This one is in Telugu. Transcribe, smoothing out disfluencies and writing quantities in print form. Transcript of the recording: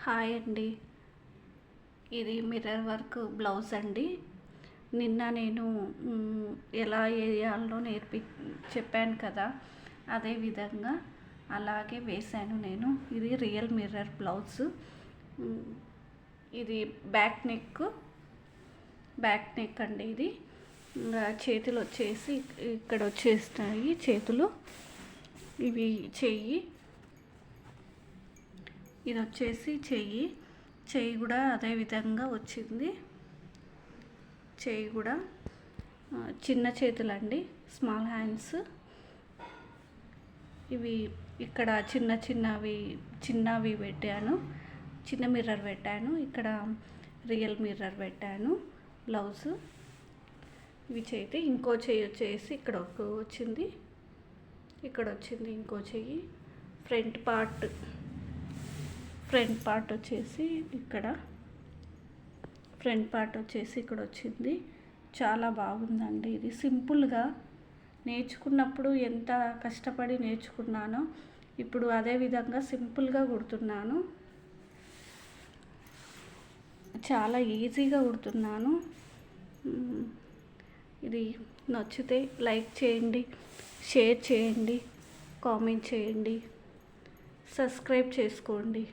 హాయ్ అండి. ఇది మిర్రర్ వర్క్ బ్లౌజ్ అండి. నిన్న నేను ఎలా వేయాలో చెప్పాను కదా, అదే విధంగా అలాగే వేశాను నేను. ఇది రియల్ మిర్రర్ బ్లౌజ్. ఇది బ్యాక్ నెక్ అండి. ఇది చేతులు వచ్చేసి ఇక్కడ వచ్చేస్తాయి చేతులు. ఇవి చెయ్యి, ఇది వచ్చేసి చెయ్యి కూడా అదే విధంగా వచ్చింది. చెయ్యి కూడా చిన్న చేతులండి, స్మాల్ హ్యాండ్స్. ఇవి ఇక్కడ చిన్నవి పెట్టాను, చిన్న మిర్రర్ పెట్టాను. ఇక్కడ రియల్ మిర్రర్ పెట్టాను బ్లౌజ్. ఇవి చేతి. ఇంకో చెయ్యి వచ్చేసి ఇక్కడ వచ్చింది, ఇక్కడ వచ్చింది ఇంకో చెయ్యి. ఫ్రంట్ పార్ట్ వచ్చేసి ఇక్కడ వచ్చింది. చాలా బాగుందండి. ఇది సింపుల్గా నేర్చుకున్నప్పుడు ఎంత కష్టపడి నేర్చుకున్నానో ఇప్పుడు అదే విధంగా సింపుల్గా కుడుతున్నాను. చాలా ఈజీగా కుడుతున్నాను. ఇది నచ్చితే లైక్ చేయండి, షేర్ చేయండి, కామెంట్ చేయండి, సబ్స్క్రైబ్ చేసుకోండి.